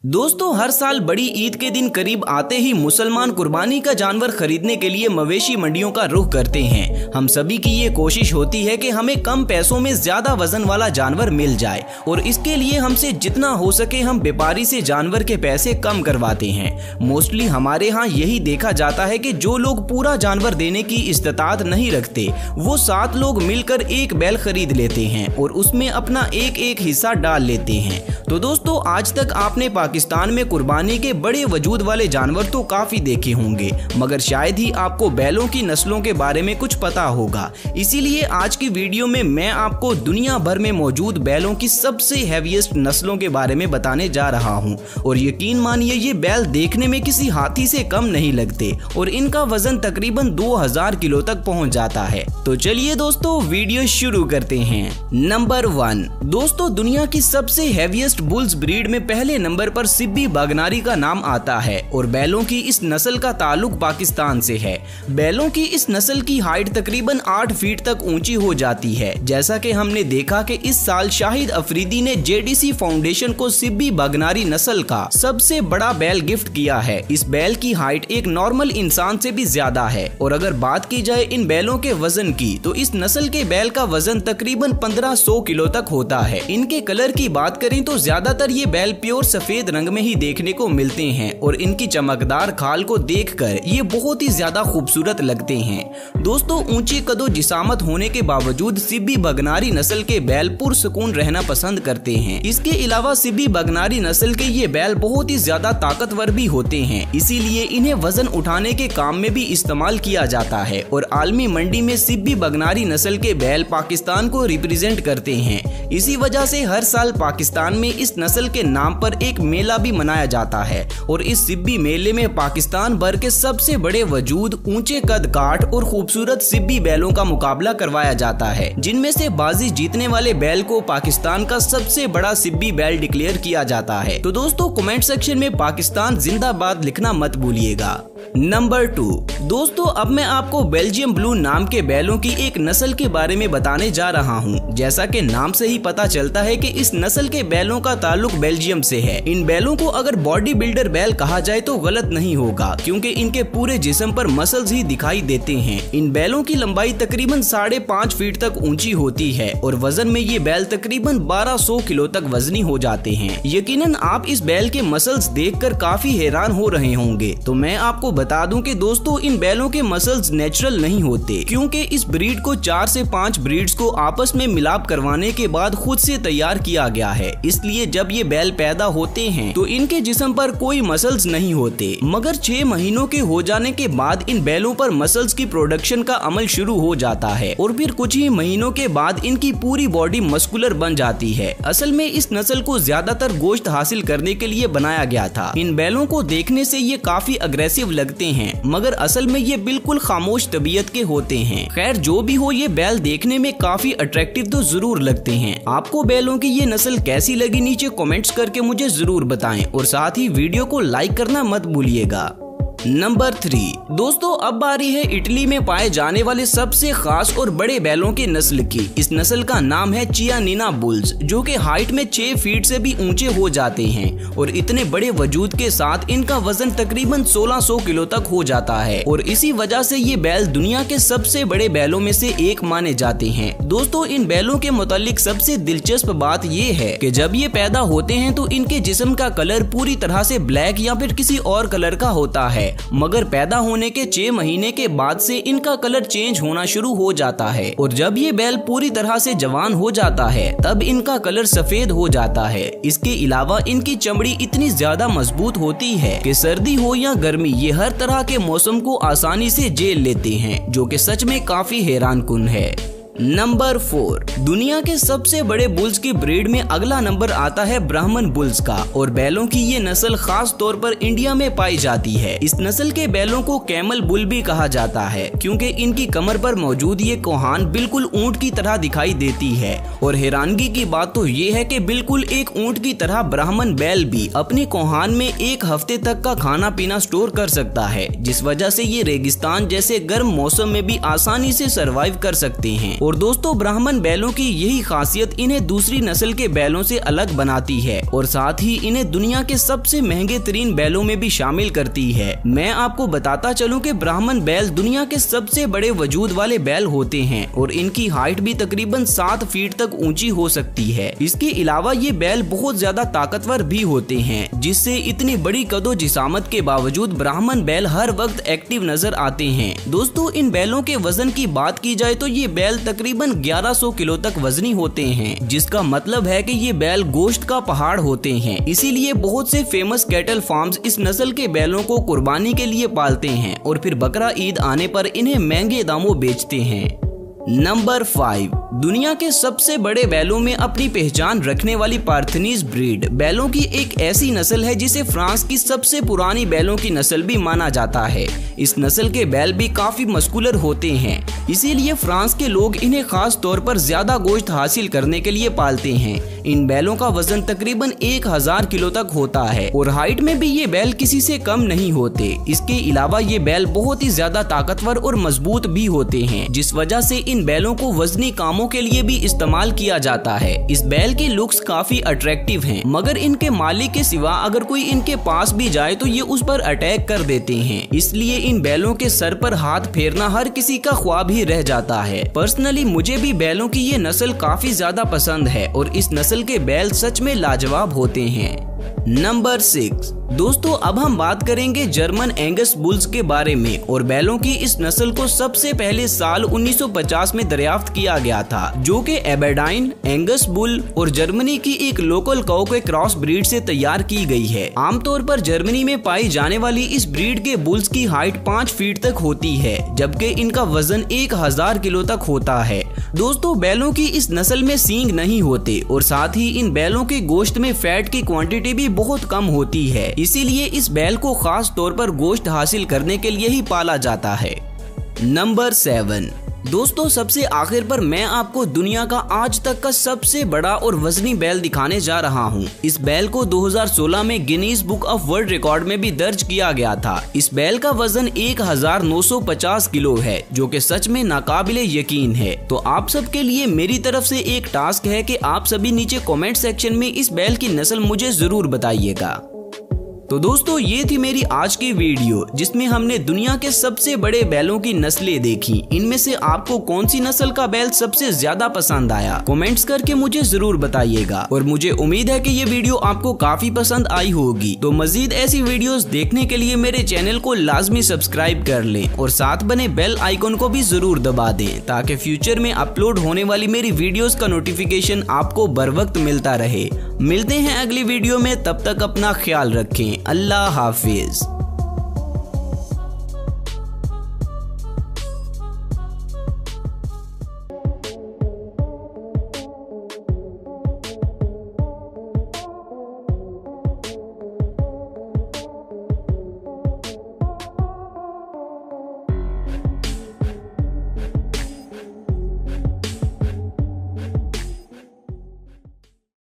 दोस्तों, हर साल बड़ी ईद के दिन करीब आते ही मुसलमान कुर्बानी का जानवर खरीदने के लिए मवेशी मंडियों का रुख करते हैं। हम सभी की ये कोशिश होती है कि हमें कम पैसों में ज्यादा वजन वाला जानवर मिल जाए और इसके लिए हमसे जितना हो सके हम व्यापारी से जानवर के पैसे कम करवाते हैं। मोस्टली हमारे यहाँ यही देखा जाता है कि जो लोग पूरा जानवर देने की इस्तात नहीं रखते वो 7 लोग मिलकर एक बैल खरीद लेते हैं और उसमें अपना एक हिस्सा डाल लेते हैं। तो दोस्तों, आज तक आपने पाकिस्तान में कुर्बानी के बड़े वजूद वाले जानवर तो काफी देखे होंगे, मगर शायद ही आपको बैलों की नस्लों के बारे में कुछ पता होगा। इसीलिए आज की वीडियो में मैं आपको दुनिया भर में मौजूद बैलों की सबसे हैवीएस्ट नस्लों के बारे में बताने जा रहा हूं। और यकीन मानिए, ये बैल देखने में किसी हाथी से कम नहीं लगते और इनका वजन तकरीबन 2000 किलो तक पहुंच जाता है। तो चलिए दोस्तों, वीडियो शुरू करते हैं। नंबर 1, दोस्तों, दुनिया की सबसे हैवीएस्ट बुल्स ब्रीड में पहले नंबर पर सिब्बी बागनारी का नाम आता है और बैलों की इस नस्ल का ताल्लुक पाकिस्तान से है। बैलों की इस नस्ल की हाइट तकरीबन 8 फीट तक ऊंची हो जाती है। जैसा कि हमने देखा कि इस साल शाहिद अफरीदी ने जेडीसी फाउंडेशन को सिब्बी बागनारी नस्ल का सबसे बड़ा बैल गिफ्ट किया है। इस बैल की हाइट एक नॉर्मल इंसान से भी ज्यादा है और अगर बात की जाए इन बैलों के वजन की तो इस नस्ल के बैल का वजन तकरीबन 1500 किलो तक होता है। इनके कलर की बात करें तो ज्यादातर ये बैल प्योर सफेद रंग में ही देखने को मिलते हैं और इनकी चमकदार खाल को देखकर ये बहुत ही ज्यादा खूबसूरत लगते हैं। दोस्तों, ऊंची कदो जिसामत होने के बावजूद सिब्बी बागनारी नस्ल के बैल पुरसुकून रहना पसंद करते हैं। इसके अलावा सिब्बी बागनारी नस्ल के ये बैल बहुत ही ज्यादा ताकतवर भी होते हैं, इसीलिए इन्हें वजन उठाने के काम में भी इस्तेमाल किया जाता है और आलमी मंडी में सिब्बी बागनारी नस्ल के बैल पाकिस्तान को रिप्रेजेंट करते हैं। इसी वजह से हर साल पाकिस्तान में इस नस्ल के नाम पर एक मेला भी मनाया जाता है और इस सिब्बी मेले में पाकिस्तान भर के सबसे बड़े वजूद, ऊंचे कद काठ और खूबसूरत सिब्बी बैलों का मुकाबला करवाया जाता है, जिनमें से बाजी जीतने वाले बैल को पाकिस्तान का सबसे बड़ा सिब्बी बैल डिक्लेयर किया जाता है। तो दोस्तों, कमेंट सेक्शन में पाकिस्तान जिंदाबाद लिखना मत भूलिएगा। नंबर 2, दोस्तों, अब मैं आपको बेल्जियम ब्लू नाम के बैलों की एक नस्ल के बारे में बताने जा रहा हूँ। जैसा कि नाम से ही पता चलता है कि इस नस्ल के बैलों का ताल्लुक बेल्जियम से है। इन बैलों को अगर बॉडी बिल्डर बैल कहा जाए तो गलत नहीं होगा, क्योंकि इनके पूरे जिस्म पर मसल्स ही दिखाई देते हैं। इन बैलों की लंबाई तकरीबन 5.5 फीट तक ऊंची होती है और वजन में ये बैल तकरीबन 1200 किलो तक वजनी हो जाते हैं। यकीनन आप इस बैल के मसल्स देखकर काफी हैरान हो रहे होंगे। तो मैं आपको बता दूं कि दोस्तों, इन बैलों के मसल्स नेचुरल नहीं होते, क्योंकि इस ब्रीड को 4 से 5 ब्रीड्स को आपस में मिलाप करवाने के बाद खुद से तैयार किया गया है। इसलिए जब ये बैल पैदा होते हैं तो इनके जिस्म पर कोई मसल्स नहीं होते, मगर 6 महीनों के हो जाने के बाद इन बैलों पर मसल्स की प्रोडक्शन का अमल शुरू हो जाता है और फिर कुछ ही mहीनों के बाद इनकी पूरी बॉडी मस्कुलर बन जाती है। असल में इस नस्ल को ज्यादातर गोश्त हासिल करने के लिए बनाया गया था। इन बैलों को देखने से ये काफी अग्रेसिव लगते हैं, मगर असल में ये बिल्कुल खामोश तबीयत के होते हैं। खैर, जो भी हो, ये बैल देखने में काफी अट्रैक्टिव तो जरूर लगते हैं। आपको बैलों की ये नस्ल कैसी लगी, नीचे कमेंट्स करके मुझे जरूर बताएं और साथ ही वीडियो को लाइक करना मत भूलिएगा। नंबर 3, दोस्तों, अब बारी है इटली में पाए जाने वाले सबसे खास और बड़े बैलों की नस्ल की। इस नस्ल का नाम है चियानिना बुल्स, जो कि हाइट में 6 फीट से भी ऊंचे हो जाते हैं और इतने बड़े वजूद के साथ इनका वजन तकरीबन 1600 किलो तक हो जाता है और इसी वजह से ये बैल दुनिया के सबसे बड़े बैलों में से एक माने जाते हैं। दोस्तों, इन बैलों के मुतालिक सबसे दिलचस्प बात ये है कि जब ये पैदा होते हैं तो इनके जिस्म का कलर पूरी तरह से ब्लैक या फिर किसी और कलर का होता है, मगर पैदा होने के 6 महीने के बाद से इनका कलर चेंज होना शुरू हो जाता है और जब ये बैल पूरी तरह से जवान हो जाता है तब इनका कलर सफेद हो जाता है। इसके अलावा इनकी चमड़ी इतनी ज्यादा मजबूत होती है कि सर्दी हो या गर्मी, ये हर तरह के मौसम को आसानी से झेल लेते हैं, जो कि सच में काफी हैरानकुन है। नंबर 4, दुनिया के सबसे बड़े बुल्स की ब्रीड में अगला नंबर आता है ब्राह्मण बुल्स का और बैलों की ये नस्ल खास तौर पर इंडिया में पाई जाती है। इस नस्ल के बैलों को कैमल बुल भी कहा जाता है, क्योंकि इनकी कमर पर मौजूद ये कोहान बिल्कुल ऊंट की तरह दिखाई देती है और हैरानगी की बात तो ये है कि बिल्कुल एक ऊंट की तरह ब्राह्मण बैल भी अपनी कोहान में 1 हफ्ते तक का खाना पीना स्टोर कर सकता है, जिस वजह से ये रेगिस्तान जैसे गर्म मौसम में भी आसानी से सर्वाइव कर सकते हैं और दोस्तों ब्राह्मण बैलों की यही खासियत इन्हें दूसरी नस्ल के बैलों से अलग बनाती है और साथ ही इन्हें दुनिया के सबसे महंगे तरीन बैलों में भी शामिल करती है। मैं आपको बताता चलूं कि ब्राह्मण बैल दुनिया के सबसे बड़े वजूद वाले बैल होते हैं और इनकी हाइट भी तकरीबन 7 फीट तक ऊंची हो सकती है। इसके अलावा ये बैल बहुत ज्यादा ताकतवर भी होते हैं, जिससे इतनी बड़ी कदो-जिसामत के बावजूद ब्राह्मण बैल हर वक्त एक्टिव नजर आते हैं। दोस्तों इन बैलों के वजन की बात की जाए तो ये बैल तकरीबन 1100 किलो तक वजनी होते हैं, जिसका मतलब है कि ये बैल गोश्त का पहाड़ होते हैं। इसीलिए बहुत से फेमस कैटल फार्म्स इस नस्ल के बैलों को कुर्बानी के लिए पालते हैं और फिर बकरा ईद आने पर इन्हें महंगे दामों बेचते हैं। नंबर 5, दुनिया के सबसे बड़े बैलों में अपनी पहचान रखने वाली पार्थनीज ब्रीड बैलों की एक ऐसी नस्ल है जिसे फ्रांस की सबसे पुरानी बैलों की नस्ल भी माना जाता है। इस नस्ल के बैल भी काफी मस्कुलर होते हैं, इसीलिए फ्रांस के लोग इन्हें खास तौर पर ज्यादा गोश्त हासिल करने के लिए पालते हैं। इन बैलों का वजन तकरीबन 1000 किलो तक होता है और हाइट में भी ये बैल किसी से कम नहीं होते। इसके अलावा ये बैल बहुत ही ज्यादा ताकतवर और मजबूत भी होते हैं, जिस वजह से इन बैलों को वजनी कामों के लिए भी इस्तेमाल किया जाता है। इस बैल के लुक्स काफी अट्रैक्टिव हैं, मगर इनके मालिक के सिवा अगर कोई इनके पास भी जाए तो ये उस पर अटैक कर देते हैं। इसलिए इन बैलों के सर पर हाथ फेरना हर किसी का ख्वाब ही रह जाता है। पर्सनली मुझे भी बैलों की ये नस्ल काफी ज्यादा पसंद है और इस नस्ल के बैल सच में लाजवाब होते हैं। नंबर 6, दोस्तों अब हम बात करेंगे जर्मन एंगस बुल्स के बारे में और बैलों की इस नस्ल को सबसे पहले साल 1950 में दरियाफ्त किया गया था, जो कि एबरडाइन, एंगस बुल और जर्मनी की एक लोकल काऊ के क्रॉस ब्रीड से तैयार की गई है। आमतौर पर जर्मनी में पाई जाने वाली इस ब्रीड के बुल्स की हाइट 5 फीट तक होती है, जबकि इनका वजन 1000 किलो तक होता है। दोस्तों बैलों की इस नस्ल में सींग नहीं होते और साथ ही इन बैलों के गोश्त में फैट की क्वांटिटी भी बहुत कम होती है, इसीलिए इस बैल को खास तौर पर गोश्त हासिल करने के लिए ही पाला जाता है। नंबर 7, दोस्तों सबसे आखिर पर मैं आपको दुनिया का आज तक का सबसे बड़ा और वजनी बैल दिखाने जा रहा हूँ। इस बैल को 2016 में Guinness book of world record में भी दर्ज किया गया था। इस बैल का वजन 1950 किलो है, जो कि सच में नाकाबिले यकीन है। तो आप सबके लिए मेरी तरफ से एक टास्क है कि आप सभी नीचे कमेंट सेक्शन में इस बैल की नस्ल मुझे जरूर बताइएगा। तो दोस्तों ये थी मेरी आज की वीडियो, जिसमें हमने दुनिया के सबसे बड़े बैलों की नस्लें देखी। इनमें से आपको कौन सी नस्ल का बैल सबसे ज्यादा पसंद आया, कमेंट्स करके मुझे जरूर बताइएगा। और मुझे उम्मीद है कि ये वीडियो आपको काफी पसंद आई होगी। तो मजीद ऐसी वीडियोस देखने के लिए मेरे चैनल को लाजमी सब्सक्राइब कर लें और साथ बने बेल आइकन को भी जरूर दबा दें, ताकि फ्यूचर में अपलोड होने वाली मेरी वीडियोस का नोटिफिकेशन आपको बर वक्त मिलता रहे। मिलते हैं अगली वीडियो में, तब तक अपना ख्याल रखें। अल्लाह हाफिज।